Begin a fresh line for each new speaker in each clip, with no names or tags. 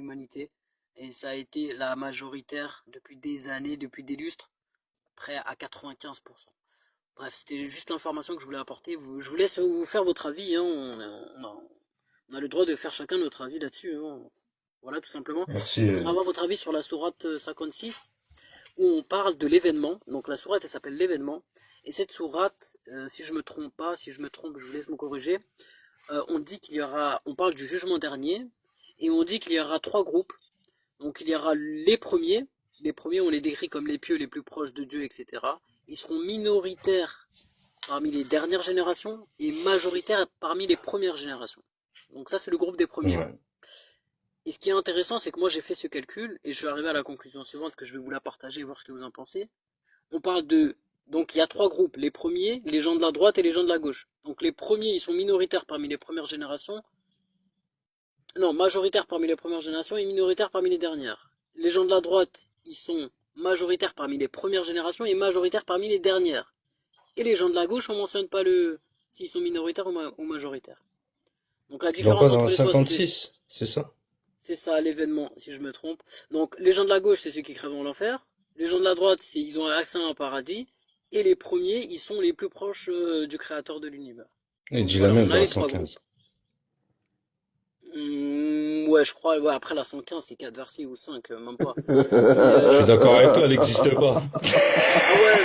l'humanité. Et ça a été la majoritaire depuis des années, depuis des lustres, près à 95%. Bref, c'était juste l'information que je voulais apporter. Je vous laisse vous faire votre avis, hein. On a le droit de faire chacun notre avis là-dessus, hein. Voilà, tout simplement.
Merci.
Je voudrais avoir votre avis sur la sourate 56, où on parle de l'événement. Donc la sourate, elle s'appelle l'événement. Et cette sourate, si je me trompe pas, si je me trompe, je vous laisse me corriger. On dit qu'il y aura, on parle du jugement dernier, et on dit qu'il y aura trois groupes. Donc il y aura les premiers on les décrit comme les pieux, les plus proches de Dieu, etc. Ils seront minoritaires parmi les dernières générations et majoritaires parmi les premières générations. Donc ça c'est le groupe des premiers.
Ouais.
Et ce qui est intéressant, c'est que moi j'ai fait ce calcul et je suis arrivé à la conclusion suivante que je vais vous la partager et voir ce que vous en pensez. On parle de... Donc il y a trois groupes, les premiers, les gens de la droite et les gens de la gauche. Donc les premiers, ils sont minoritaires parmi les premières générations. Non, majoritaires parmi les premières générations et minoritaires parmi les dernières. Les gens de la droite, ils sont majoritaires parmi les premières générations et majoritaires parmi les dernières. Et les gens de la gauche, on mentionne pas s'ils sont minoritaires ou majoritaires. Donc la
Tu vas pas
différence
dans
entre
la
les trois, c'est que
56, c'est ça?
c'est ça l'événement, si je me trompe. Donc les gens de la gauche, c'est ceux qui crèveront l'enfer. Les gens de la droite, ils ont accès à un paradis. Et les premiers, ils sont les plus proches du créateur de l'univers.
Il
Donc
dit la
voilà,
même
on a
dans la
les trois groupes.
115.
Ouais, je crois, ouais, après la 115, c'est 4 versets ou 5, même pas. Mais,
Je suis d'accord avec toi, elle n'existe pas.
ah ouais,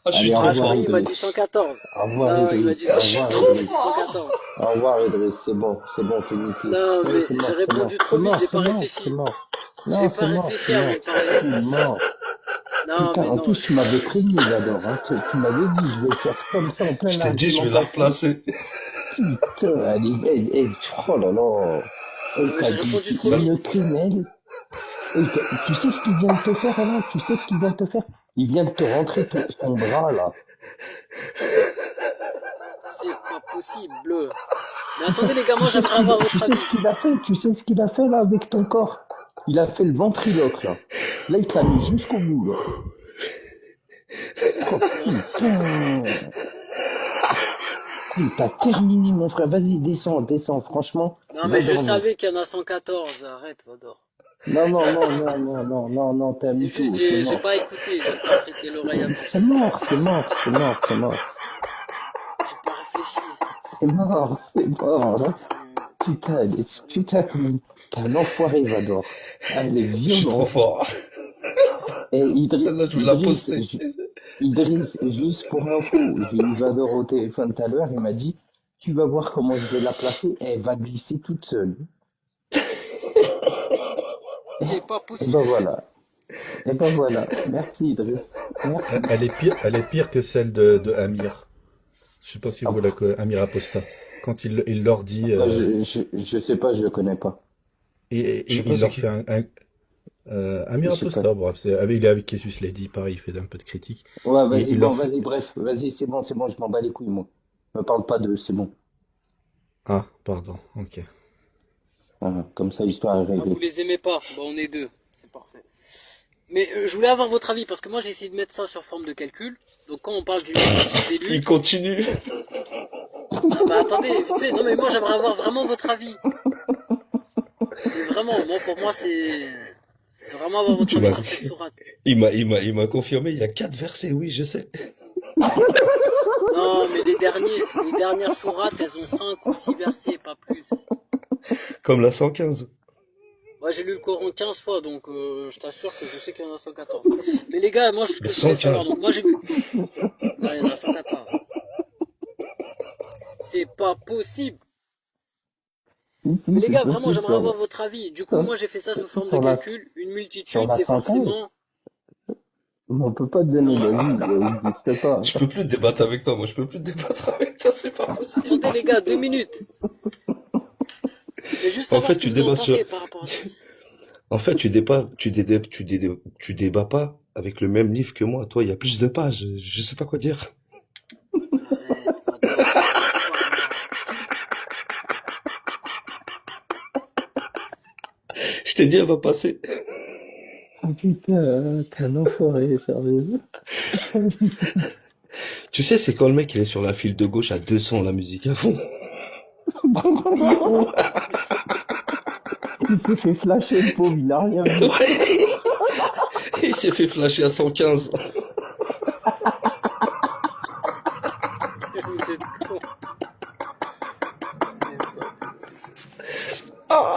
Ah, je suis
Allez, au
ah,
trop
je
revoir,
croyais,
fort.
il m'a dit
Idriss.
114.
Au revoir,
Non, il m'a
Idriss.
dit
Au
100,
revoir,
il m'a dit
Idriss.
114.
Au revoir, Idriss. C'est bon, t'es niqué.
Non, mais
C'est
j'ai
mort, c'est
répondu
mort.
trop
C'est
vite,
mort,
j'ai
c'est
pas
mort, c'est
réfléchi.
mort.
J'ai
Non,
pas
c'est mort,
réfléchi
c'est
avant
mort.
de parler.
C'est mort.
Non,
Putain,
mais
en
non,
plus,
j'ai
tu
pas
m'avais
réfléchi.
prévenu, Vador. Hein. Tu m'avais dit, je vais faire comme ça en
Je
pleine
t'ai dit, je vais la
argumentation.
replacer.
Putain, oh là là.
Non,
Elle
mais
t'a
j'ai répondu trop
glissé
Ça,
une
vite.
crénelle. Tu sais ce qu'il vient de te faire, là? Tu sais ce qu'il vient de te faire? Il vient de te rentrer son bras, là.
C'est pas possible. Mais attendez, les gars, moi j'aimerais avoir
Tu
votre
sais
avis.
ce qu'il a fait? Tu sais ce qu'il a fait, là, avec ton corps? Il a fait le ventriloque, là. Là, il te l'a mis jusqu'au bout, là. Oh,
Merci.
putain. Il t'a terminé, mon frère. Vas-y, descends. Franchement,
Non,
va
mais je
dormir.
savais qu'il y en a 114. Arrête, Vador.
Non, t'es un
C'est juste,
mytho, c'est
j'ai
mort.
pas écouté, j'ai pas prêté l'oreille
C'est
attentive.
mort, c'est mort, c'est mort, c'est mort.
J'ai pas réfléchi.
C'est mort, hein.
Sérieux.
Putain, t'es un enfoiré, Vador. Ah, il est
je suis trop
violent.
fort.
Et
Celle-là, je vais la poster.
Idriss, juste pour info, j'ai eu Vador au téléphone tout à l'heure, il m'a dit, tu vas voir comment je vais la placer, elle va glisser toute seule.
C'est pas
Et ben
possible.
voilà, et ben voilà. Merci, Idriss. Merci.
Elle est pire que celle de Amir. Je sais pas si
Ah,
vous la connaissez, Amir Aposta. Quand il leur dit,
bah, je sais pas, je le connais pas.
Je sais
et
pas
il
c'est
leur
qui.
fait Amir
Je sais pas.
Aposta, bref, il est avec Jesus Lady, pareil, il fait un peu de critique.
Ouais,
Et
vas-y,
il
bon,
leur fait,
vas-y, bref, vas-y, c'est bon, je m'en bats les couilles, moi. Me parle pas d'eux, c'est bon.
ah, pardon, ok.
Voilà, comme ça, l'histoire est
Ah, vous
réglée.
les aimez pas. Bon, on est deux. C'est parfait. Mais je voulais avoir votre avis parce que moi j'ai essayé de mettre ça sur forme de calcul. Donc quand on parle d'une multitude
Il
d'élus,
continue.
non mais attendez, vite fait, non mais moi j'aimerais avoir vraiment votre avis. Mais vraiment, moi pour moi c'est vraiment avoir votre
Tu
avis
m'as,
sur cette sourate.
il m'a confirmé, il y a 4 versets, oui, je sais.
Non mais les dernières sourates, elles ont 5 ou 6 versets, pas plus.
Comme la 115.
Moi j'ai lu le Coran 15 fois, donc je t'assure que je sais qu'il y en a 114. Mais les gars, moi ce
La
que je voulais savoir,
115.
donc moi j'ai lu... Non, il y en a 114. C'est pas possible.
Si,
Mais les
c'est
gars, vraiment,
possible
j'aimerais avoir votre avis. Du coup,
sur,
moi, j'ai fait ça sous forme de
sur la,
calcul. Une
sur
multitude,
la
c'est
115.
forcément...
Mais on peut pas te
Non,
donner
mais
d'avis, il n'existe pas.
Je peux plus débattre avec toi, moi, je peux plus débattre avec toi, c'est pas possible.
attendez, les gars, 2 minutes. Mais juste
En
savoir
fait,
ce que
tu
vous en
débats sur,
pensez par rapport à ça.
en fait, tu débats pas avec le même livre que moi. Toi, il y a plus de pages. Je sais pas quoi dire.
Arrête, Vador, c'est pas moi.
Je t'ai dit, elle va passer.
Ah, putain, t'es un enfoiré, sérieux.
Tu sais, c'est quand le mec, il est sur la file de gauche à 200, la musique à fond.
Il s'est fait flasher, le pauvre, il a rien vu.
Ouais. Il s'est fait flasher à 115.
Vous êtes con. C'est pas possible.
Ah.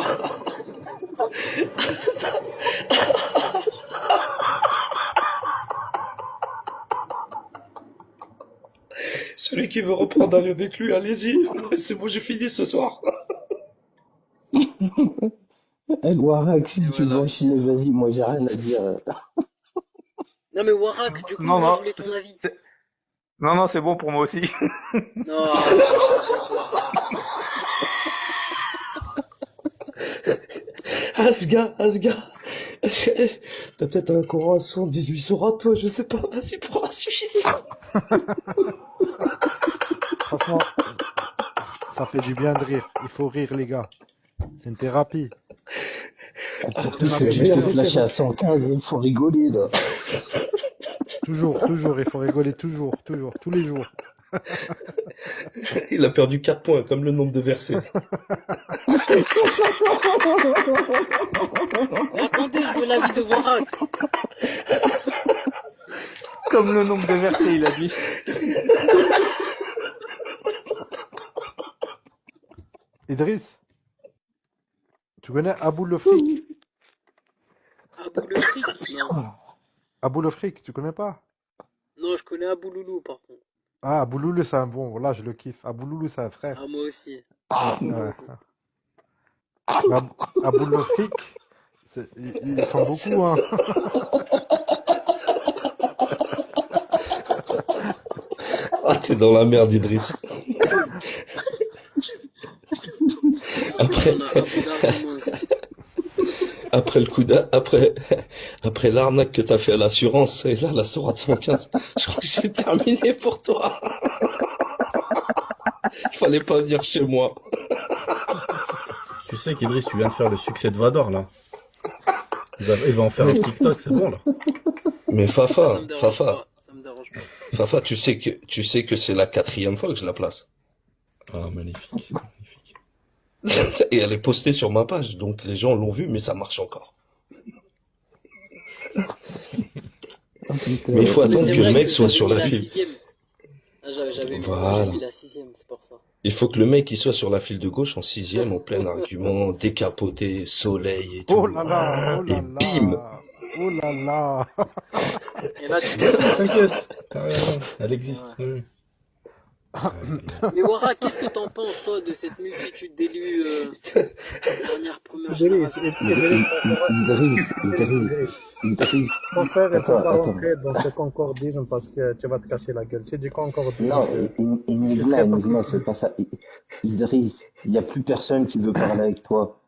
Celui qui veut reprendre un avec lui, allez-y. C'est bon, j'ai fini ce soir.
El Warak, si
Et
tu veux
voilà.
enchaîner, vas-y, moi j'ai rien à dire.
Non mais Warak, du coup,
Non,
moi je
non,
voulais ton avis.
non, non, c'est bon pour moi aussi.
Non, arrête-toi.
Asga. T'as peut-être un Coran à 78 sourates, toi, je sais pas. Vas-y, prends un sushi.
Franchement, ça fait du bien de rire. Il faut rire, les gars. C'est une thérapie.
Surtout
Ah,
que
mais
je
j'ai
te
bien
flasher à 115, il faut rigoler, là.
Toujours, il faut rigoler toujours, tous les jours.
Il a perdu 4 points, comme le nombre de versets.
Mais attendez, je veux l'avis de Warak.
Comme le nombre de versets, il a dit.
Idriss, tu connais Abou le fric?
Abou le fric, non.
Abou le fric, tu connais pas?
Non, je connais Abou Loulou par contre.
Ah, Abou Loulou, c'est un bon. Voilà, je le kiffe. Abou Loulou, c'est un frère.
Ah, moi aussi.
Ouais.
Moi aussi.
Mais Abou le fric, ils sont beaucoup, hein.
Ah, t'es dans la merde, Idriss. Après,
On a Abou Darwin aussi.
après le coup après l'arnaque que t'as fait à l'assurance, et là, la sourate 115, je crois que c'est terminé pour toi. Il fallait pas venir chez moi.
Tu sais qu'Idriss, tu viens de faire le succès de Vador, là. Il va en faire un TikTok, c'est bon, là.
Mais
Ça
Fafa,
me dérange
Fafa,
pas. Ça me dérange pas.
Fafa, tu sais que c'est la 4e fois que je la place.
Ah, magnifique, magnifique.
Et elle est postée sur ma page, donc les gens l'ont vue, mais ça marche encore.
Oh, putain.
Mais il faut
Mais
attendre
c'est
que le
vrai
mec
que
soit
j'avais
sur
mis
la
la
file.
6e. Ah, j'avais vu, moi j'ai
Voilà.
mis la 6e, c'est pour ça.
Il faut que le mec il soit sur la file de gauche en 6e, en plein argument, décapoté, soleil et
Oh
tout.
là là, oh
Et
là
bim!
là, oh là là.
Et là, tu peux.
T'inquiète, t'as raison, elle existe.
Ouais.
Oui.
Mais Wara, qu'est-ce que t'en penses, toi, de cette multitude d'élus première
Idriss,
génération?
Idriss.
ton frère, il faut
Attends,
pas
attends.
rentrer dans ce concordisme parce que tu vas te casser la gueule. C'est du concordisme.
Non,
C'est très
Enigma,
facile.
c'est pas ça. Idriss, il n'y a plus personne qui veut parler avec toi.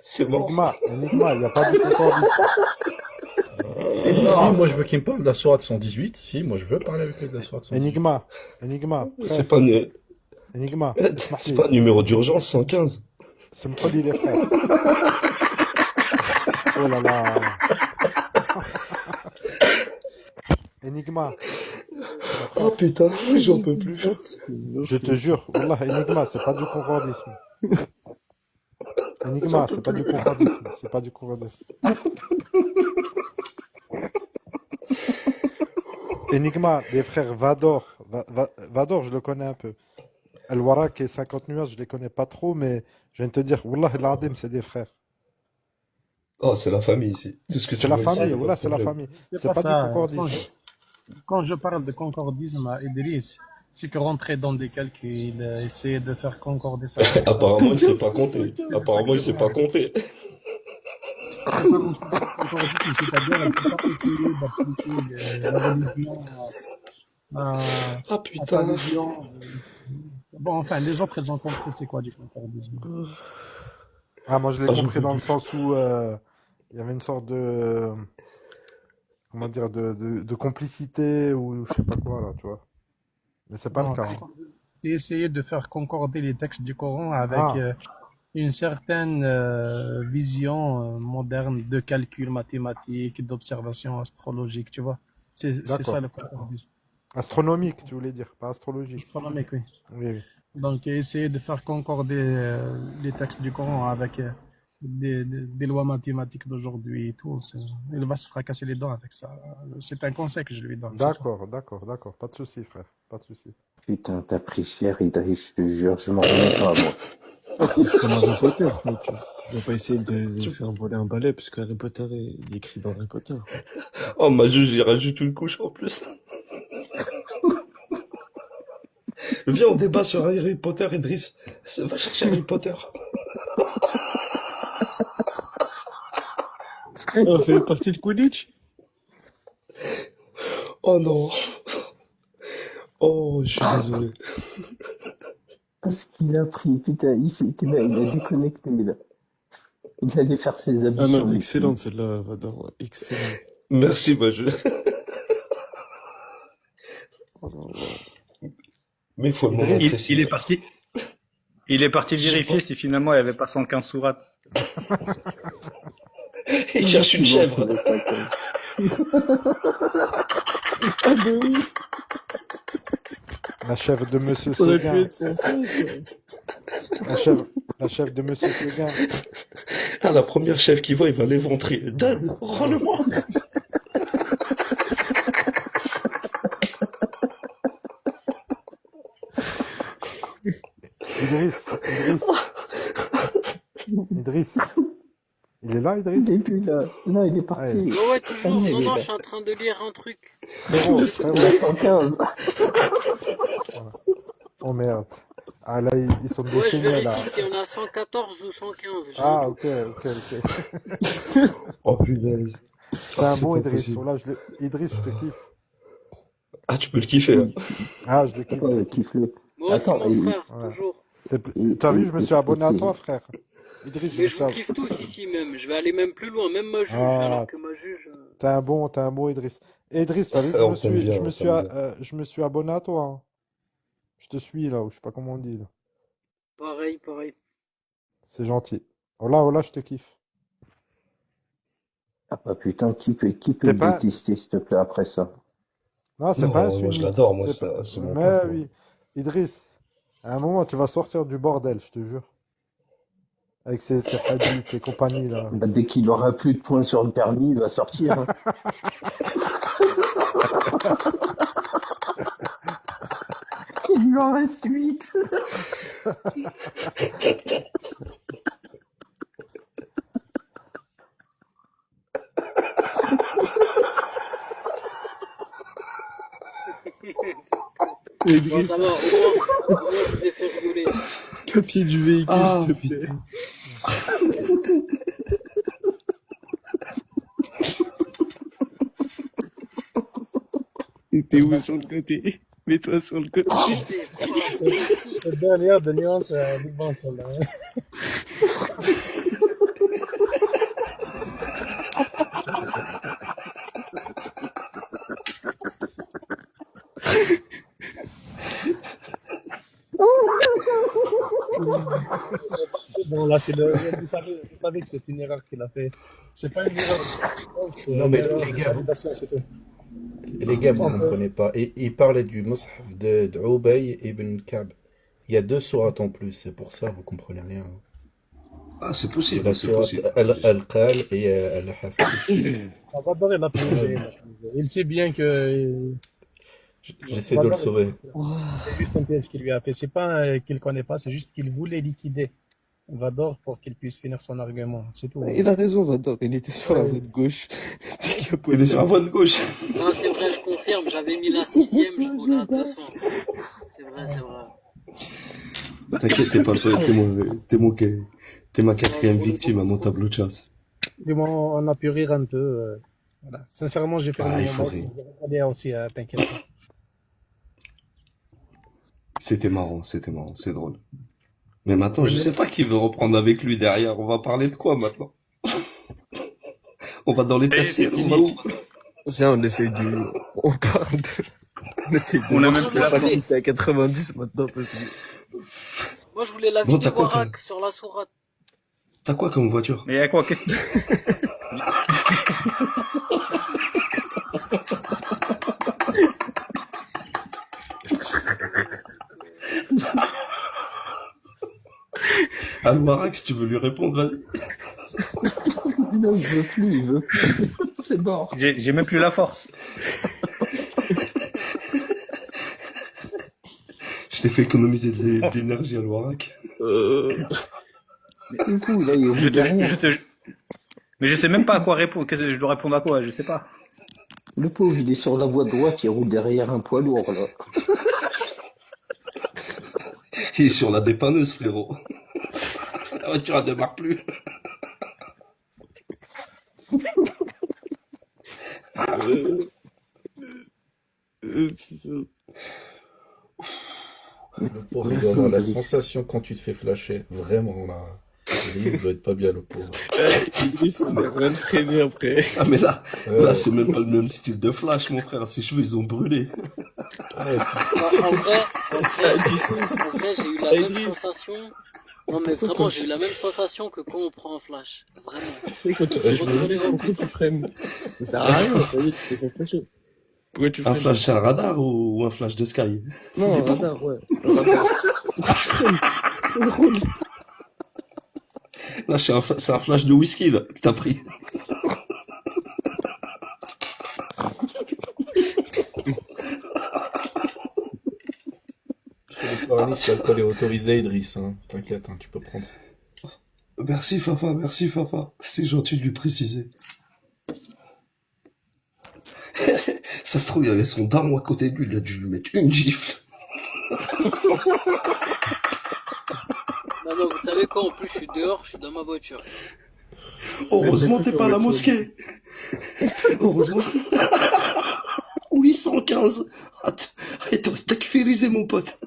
C'est mort.
Enigma, il n'y a pas de concordisme.
Si, moi je veux qu'il me parle de la sourate 118. Si, moi je veux parler avec lui de la sourate 118.
Enigma,
C'est
frère,
pas,
Enigma,
c'est pas un numéro d'urgence 115.
c'est me les frères. Oh là là. Enigma,
Oh putain, j'en peux plus.
je te jure, Wallah, Enigma, c'est pas du concordisme. Enigma, c'est pas du concordisme. C'est pas du concordisme. Enigma, les frères Vador. Vador, je le connais un peu. El Warak et 50 nuages, je les connais pas trop, mais je viens de te dire, Wallah, l'Adim, c'est des frères.
Oh, c'est la famille ici. Tout ce que
C'est
tu
la
veux
famille,
ici, y a
Wallah,
pas
c'est
de
la
problème.
famille.
C'est
C'est
pas
pas du
ça.
concordisme.
Quand je parle de concordisme à Idriss, c'est que rentrer dans des calculs, essayer de faire concorder ça avec ça.
Apparemment, il sait pas compter. Apparemment, il sait pas compter.
C'est pas concordisme, c'est-à-dire on peut pas essayer d'appliquer la religion à
Ah
la
putain.
religion. Bon, enfin, les autres, elles ont compris c'est quoi du concordisme.
Ah, moi, je l'ai
Ah, j'en
compris
peux
dans le
plus.
sens où il y avait une sorte de, comment dire, de complicité ou je sais pas quoi, là, tu vois. Mais c'est pas le
Non,
cas. Hein.
c'est essayer de faire concorder les textes du Coran avec
Ah,
une certaine vision moderne de calcul mathématique, d'observation astrologique, tu vois. C'est ça
d'accord.
le concordisme.
Astronomique, tu voulais dire, pas astrologique.
Astronomique, oui.
Oui, oui.
Donc essayer de faire concorder les textes du Coran avec des lois mathématiques d'aujourd'hui et tout. Il va se fracasser les dents avec ça. C'est un conseil que je lui donne. C'est tout.
D'accord. Pas de souci, frère. Pas de souci.
Putain, t'as pris cher, Idriss, je te jure, je m'en remets pas, moi.
C'est comme Harry Potter, mec. On va pas essayer de faire voler un balai, parce que Harry Potter il est écrit dans Harry Potter.
Oh, ma juge, il rajoute une couche en plus. Viens, on débat sur Harry Potter, Idriss. Va chercher Harry Potter.
On fait partie de Quidditch?
Oh non. Oh, je suis désolé.
Parce qu'il a pris, putain, il a déconnecté, là. Il allait faire ses habits
Ah
sur
non,
le
excellente celle-là, Vador. Excellent.
Merci, ma juge.
Oh là là.
Mais il faut le moment
Il
précis.
est parti. Il est parti vérifier si finalement il n'y avait pas 115 sourates.
Il cherche une chèvre.
Ah ben oui,
La chèvre de Monsieur
ça aurait pu
Séguin.
être censé, ouais.
La chèvre de Monsieur Séguin.
Ah, la première chèvre qui voit, il va l'éventrer. Donne, rends-le-moi.
Idriss. Il est là, Idriss?
Il est plus là. Non, il est parti.
Ouais.
Ouais, toujours.
Ah,
Non,
il est
non,
là.
je suis en train de lire un truc.
Frérot,
Il
frérot.
a 115.
Oh merde. Ah là, ils sont
Ouais, je
déchaînés là.
vérifie s'il y en a 114 ou 115. J'ai un
Ah,
doute.
ok.
Oh, punaise.
C'est un
c'est
bon
pas
Idriss.
possible.
Oh là, Idriss, je te kiffe.
Ah, tu peux le kiffer, hein.
Ah, je le kiffe.
Ouais, kiffe-le.
Moi aussi,
Attends,
mon frère,
Ouais.
toujours.
T'as vu, je me suis abonné à toi, frère. Idriss,
Mais je vous kiffe tous ici même. Je vais aller même plus loin, même ma juge.
Ah.
Alors que ma juge.
T'es un bon Idriss. Et Idriss, t'as vu,
On t'aime bien, on t'aime bien.
je me suis abonné à toi. Hein. Je te suis là, ou je sais pas comment on dit là.
Pareil, pareil.
C'est gentil. Oh là, je te kiffe.
Ah bah putain, qui peut
T'es
le
pas-
détester, s'il te plaît, après ça?
Non, c'est
Non,
pas un
moi, je
sunnite.
l'adore, moi,
C'est pas-
c'est mon
Mais
pote, moi.
oui, Idriss, à un moment, tu vas sortir du bordel, je te jure. Avec ces hadiths et compagnie là.
Bah, dès qu'il aura plus de points sur le permis, il va sortir. Hein. Il lui en reste 8.
Bon, ça va, au moins je vous ai fait rigoler.
Papier du véhicule,
Ah,
s'il te plaît. T'es où sur le côté? Mets-toi sur le côté.
C'est
La dernière de nuance, du bon, celle-là. C'est bon, là, vous savez que c'est une erreur qu'il a fait. C'est pas une erreur.
Non, mais
une erreur
les
de
gars,
validation, c'est tout.
Les gars, vous
On peut-
comprenez pas. Et il parlait du Mus'haf de Ubay ibn Ka'b. Il y a 2 sourates en plus, c'est pour ça, vous comprenez rien.
Ah, c'est
Il y a
possible,
la
c'est
sourate
possible.
Al-Qal et Al-Hafid.
On va donner la plongée. Il sait bien que
J'essaie de le sauver.
c'est juste un piège qu'il lui a fait. C'est pas qu'il connaît pas, c'est juste qu'il voulait liquider Vador pour qu'il puisse finir son argument. C'est tout.
Il a raison, Vador. Il était sur la voie de gauche.
Il est sur la voie de gauche.
Non, c'est vrai, je confirme. J'avais mis la 6ème, je roulais à 200. C'est vrai, c'est vrai.
T'inquiète, t'es pas toi, t'es ma quatrième victime à mon tableau de chasse.
Du moins, on a pu rire un peu. Voilà. Sincèrement, j'ai fermé
Ah, il
mon
faut
mec.
rire.
Allez aussi, t'inquiète pas.
C'était marrant, c'est drôle. Mais maintenant, je sais pas qui veut reprendre avec lui derrière. On va parler de quoi maintenant? On va dans les tafsirs, on va où?
Viens, on essaye du... On parle de... On essaye de...
On a même plus la
pas
chance.
limiter à 90 maintenant, parce que...
Moi, je voulais la
Bon,
vie
t'as
de
quoi,
Warak sur la sourate.
T'as quoi comme voiture?
Mais à quoi qu'est-ce que...
Al-Warak, si tu veux lui répondre, vas-y.
Non, il veut plus, il veut plus. C'est mort.
J'ai même plus la force.
Je t'ai fait économiser de l'énergie à l'Ouarac.
Du coup, là, il est au bout
Je
de
te,
rien.
je te, mais je sais même pas à quoi répondre. Qu'est-ce que je dois répondre à quoi? Je sais pas.
Le pauvre, il est sur la voie droite, il roule derrière un poids lourd, là.
Il est sur la dépanneuse, frérot. La voiture, elle démarre plus.
Putain.
Le pauvre, il
Merci,
doit avoir la
Idriss.
sensation quand tu te fais flasher. Vraiment, là. Il doit être pas bien, le pauvre.
Idriss, ça sert à rien de freiner après.
Ah, mais là,
Ouais,
c'est même pas le même style de flash, mon frère. Ses cheveux, ils ont brûlé.
ouais,
En vrai, j'ai eu la même
Idriss.
sensation. Non mais vraiment, j'ai eu la même sensation que quand on prend un flash. Vraiment.
Pourquoi tu
C'est
freines
retourné.
Pourquoi tu freines? Ça sert à rien, ça y est, tu t'es fait flasher. Pourquoi tu
Un
freines?
flash à radar ou un flash de Sky?
Non, un radar, ouais. Un radar. Pourquoi tu freines? Roule.
Là, c'est un flash de whisky, là, que t'as pris.
chez les péronistes, l'alcool est autorisé, Idriss. Hein. T'inquiète, hein, tu peux prendre.
Merci, Fafa. C'est gentil de lui préciser. Ça se trouve, il y avait son daron à côté de lui, il a dû lui mettre une gifle.
Non, non, vous savez quoi, en plus je suis dehors, je suis dans ma voiture.
Heureusement, t'es pas à la mosquée. Heureusement. 815. Attends, takfirisé, mon pote.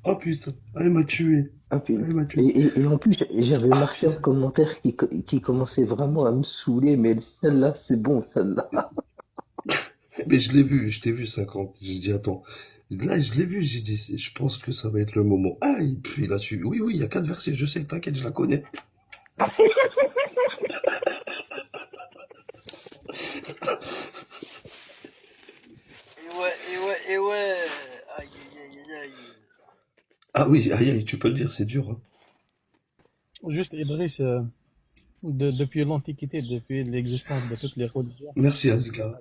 Oh putain, elle m'a tué.
Ah, puis-
Elle m'a tué.
et en plus, j'avais marqué un commentaire qui commençait vraiment à me saouler, mais celle-là, c'est bon, celle-là.
Mais je l'ai vu, je t'ai vu 50. J'ai dit, attends. Là, je l'ai vu, j'ai dit, je pense que ça va être le moment. Ah, et puis il a su. Oui, il y a 4 versets, je sais, t'inquiète, je la connais.
Et ouais. Aïe, aïe, aïe, aïe.
Ah oui, aïe, tu peux le dire, c'est dur. Hein.
Juste, Idriss, depuis l'Antiquité, depuis l'existence de toutes les religions,
Merci, Azka.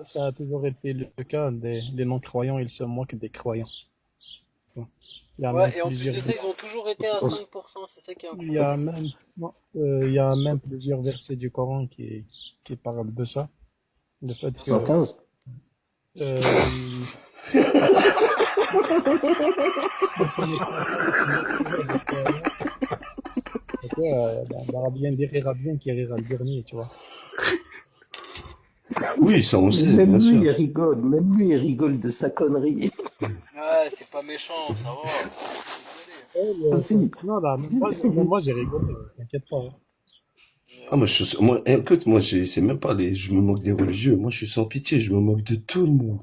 ça a toujours été le cas des non-croyants, ils se moquent des croyants. Bon. Il y a même
Ouais, et en plus
plusieurs,
de ça, ils ont toujours été à 5%, c'est ça qui est
il y a
incroyable.
même, non, il y a même plusieurs versets du Coran qui parlent de ça. Le fait que,
115.
euh, l'Arabien dira bien qui rira le dernier, tu vois.
Oui, ça on sait,
Même
bien
lui,
sûr.
il rigole. Même lui, il rigole de sa connerie.
Ouais, c'est pas méchant, ça va.
Ah, si.
Non, là, moi j'ai rigolé, t'inquiète pas. Hein.
Ah, moi, écoute, moi, c'est même pas je me moque des religieux. Moi, je suis sans pitié, je me moque de tout le monde.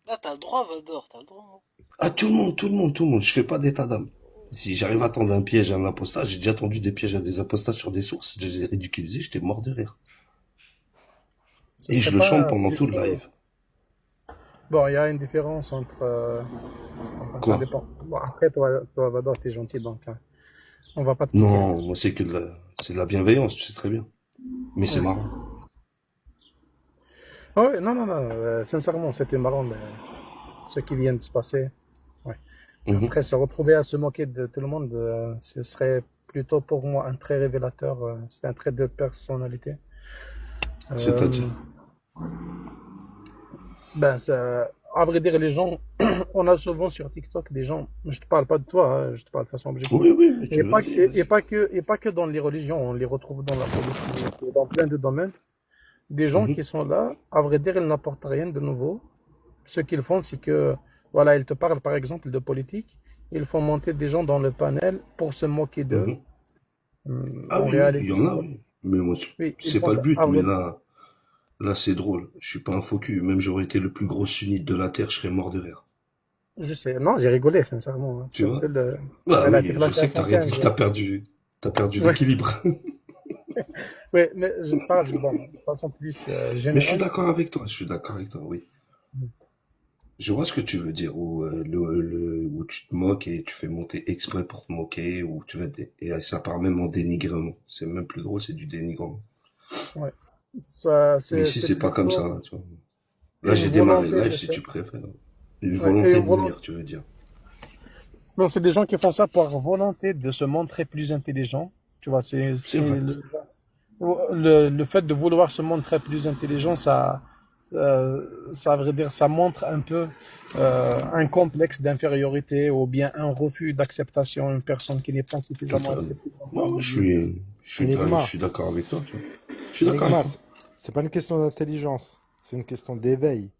Ah, t'as le droit, Vador, t'as le droit.
Ah, tout le monde. Je fais pas d'état d'âme. Si j'arrive à tendre un piège à un apostat, j'ai déjà tendu des pièges à des apostats sur des sources, je les ai ridiculisés, j'étais mort de rire.
Ce
Et je
serait
le
pas
chante pendant tout le
plutôt-
live.
Bon, il y a une différence entre. Enfin,
Quoi?
ça dépend. Bon, après, toi, Vador, t'es gentil, donc hein, on va pas te piquer.
Non, moi, c'est de la bienveillance, tu sais très bien. Mais c'est
Ouais.
marrant.
Ah ouais, non, sincèrement, c'était marrant, ce qui vient de se passer. Ouais.
Mhm.
Après, se retrouver à se moquer de tout le monde, ce serait plutôt pour moi un trait révélateur. C'est un trait de personnalité.
C'est-à-dire.
À vrai dire, les gens, on a souvent sur TikTok des gens, je te parle pas de toi, hein, je te parle de façon objective.
Oui, mais tu
Et
veux
pas,
dire,
et,
vas-y.
et pas que dans les religions, on les retrouve dans la politique, et dans plein de domaines. Des gens
Mhm.
qui sont là, à vrai dire, ils n'apportent rien de nouveau. Ce qu'ils font, c'est que, voilà, ils te parlent par exemple de politique, ils font monter des gens dans le panel pour se moquer d'eux.
Mhm. Ah
En
oui, il
réalité,
y en a, oui. Mais moi,
oui, ils
c'est
font
pas le
ça.
but,
À
mais
vrai
là, c'est drôle. Je suis pas un faux cul. Même j'aurais été le plus gros sunnite de la Terre, je serais mort de rire.
je sais, non, j'ai rigolé, sincèrement. Hein.
Tu vois?
Surtout
Ah
la
oui, je
flash à
sais que
115.
t'as perdu
Ouais.
l'équilibre.
Oui, mais je parle bon, de façon plus
Mais je suis
générale.
d'accord avec toi, je suis d'accord avec toi, oui. Je vois ce que tu veux dire, où tu te moques et tu fais monter exprès pour te moquer, ou et ça part même en dénigrement. C'est même plus drôle, c'est du dénigrement.
Ouais. Ça,
Mais ici,
c'est
c'est pas comme ça,
plutôt
hein, tu vois. Là,
une
j'ai démarré le
volonté
live,
de
si
se...
tu préfères. Une
Ouais, et
volonté
une
de
volonté...
nuire, tu veux dire.
Non, c'est des gens qui font ça par volonté de se montrer plus intelligents. Tu vois,
C'est
c'est
vrai.
le fait de vouloir se montrer plus intelligent, ça veut dire, ça montre un peu un complexe d'infériorité ou bien un refus d'acceptation, une personne qui n'est pas suffisamment
Attends,
acceptée dans le
moi,
monde
moi,
de lui.
je
Enigma,
suis d'accord avec toi, tu vois. Je suis d'accord avec
Enigma,
toi.
c'est pas une question d'intelligence, c'est une question d'éveil.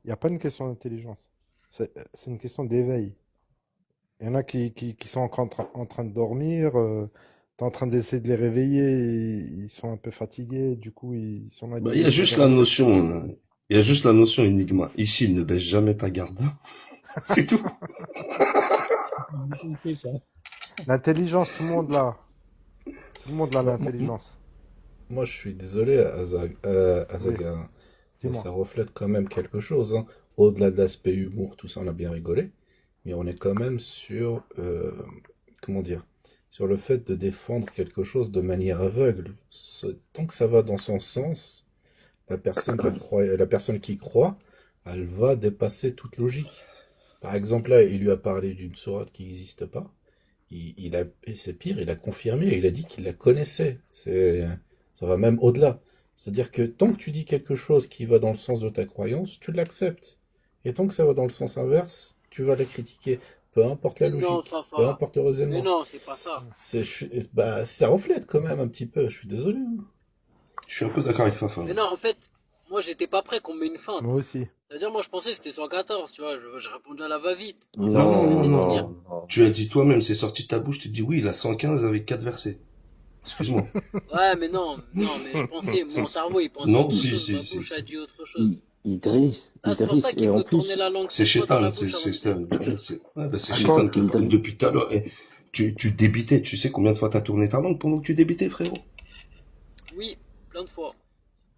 Il n'y a pas une question d'intelligence. C'est une question d'éveil. Il y en a qui sont en train de dormir, t'es en train d'essayer de les réveiller, ils sont un peu fatigués, du coup ils sont là,
Bah,
ils essaient de rentrer.
il y a juste la notion énigma. Ici, ne baisse jamais ta garde. C'est tout.
J'ai compris ça.
L'intelligence, tout le monde l'a. Tout le monde l'a
Moi,
l'intelligence.
moi, je suis désolé,
Oui,
Azaga, hein, mais
dis-moi.
ça reflète quand même quelque chose, hein. Au-delà de l'aspect humour, tout ça, on a bien rigolé, mais on est quand même sur, comment dire, sur le fait de défendre quelque chose de manière aveugle. Tant que ça va dans son sens, la personne qui croit, elle va dépasser toute logique. Par exemple, là, il lui a parlé d'une sourate qui n'existe pas. Et c'est pire, il a confirmé, il a dit qu'il la connaissait. Ça va même au-delà. C'est-à-dire que tant que tu dis quelque chose qui va dans le sens de ta croyance, tu l'acceptes. Et tant que ça va dans le sens inverse, tu vas la critiquer. Peu importe la
Mais non,
logique, peu
Fafa.
importe le
Mais
raisonnement.
non, c'est pas ça.
Bah, ça reflète quand même un petit peu, je suis désolé, hein.
Je suis un peu d'accord avec Fafa.
Mais non, en fait, moi j'étais pas prêt qu'on me met une feinte.
Moi aussi.
C'est-à-dire, moi je pensais que c'était 114, tu vois. J'ai répondu à la va-vite.
Non, non,
Pour
non,
essayer de
non,
finir.
non. Tu as dit toi-même, c'est sorti de ta bouche, tu te dis oui, il a 115 avec 4 versets. Excuse-moi.
Ouais, mais non, non, mais je pensais, mon cerveau il pensait
Non,
autre chose, ma
si,
bouche a
si.
dit autre chose. Ah, c'est pour ça
Idriss, et
qu'il
en
faut tourner
plus,
la langue
C'est
7 fois dans
Chétan,
la bouche avant
c'est
de dire.
Chétan. Ouais, bah, c'est Chétan
Accorde.
qui parle
Idriss,
depuis tout à l'heure. Et tu débitais, tu sais combien de fois t'as tourné ta langue pendant que tu débitais, frérot?
Oui, plein de fois.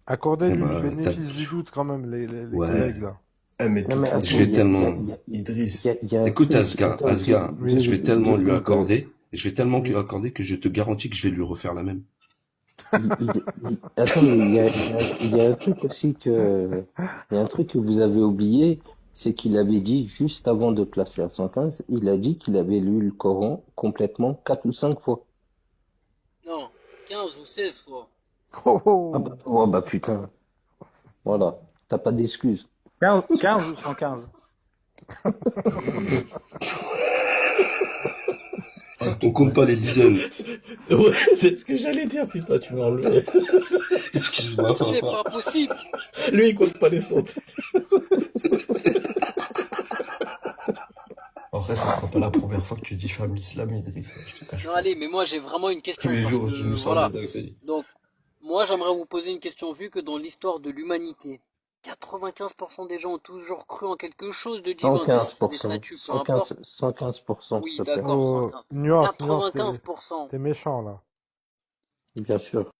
Eh
Accordez-lui le
bah,
bénéfice du doute quand même, les
ouais,
collègues là.
Ah, mais de
non
toute
mais
je
attends,
façon,
vais tellement,
Idriss,
il y a un
écoute,
truc, attends,
Asga,
Oui,
je vais tellement lui
Idriss,
accorder, lui
oui.
accorder que je te garantis que je vais lui refaire la même.
attends, mais il y a un truc aussi il y a un truc que vous avez oublié, c'est qu'il avait dit juste avant de placer à 115, il a dit qu'il avait lu le Coran complètement 4 ou 5 fois.
Non, 15 ou 16 fois.
Oh,
Ah
oh.
bah, oh bah putain, voilà, t'as pas d'excuse.
15 ou 115?
en
On
tout,
compte pas les dizaines.
Ouais, c'est ce que j'allais dire, putain, tu m'as enlevé.
Excuse-moi,
C'est
Fafa.
pas possible.
Lui, il compte pas les centaines.
en vrai, ce sera pas la première fois que tu diffames l'islam, Idriss, je te cache
Non,
pas.
allez, mais moi j'ai vraiment une
Tous
question
les
parce
jours, tu nous
que
sors des
voilà.
dingueries.
Donc, moi j'aimerais vous poser une question vu que dans l'histoire de l'humanité, 95% des gens ont toujours cru en quelque chose de divin, que ce soit des
115%,
statues, peu importe.
115%, s'il
Oui,
te plaît.
d'accord,
Oh,
115.
nuance,
95%.
t'es méchant là.
Bien sûr.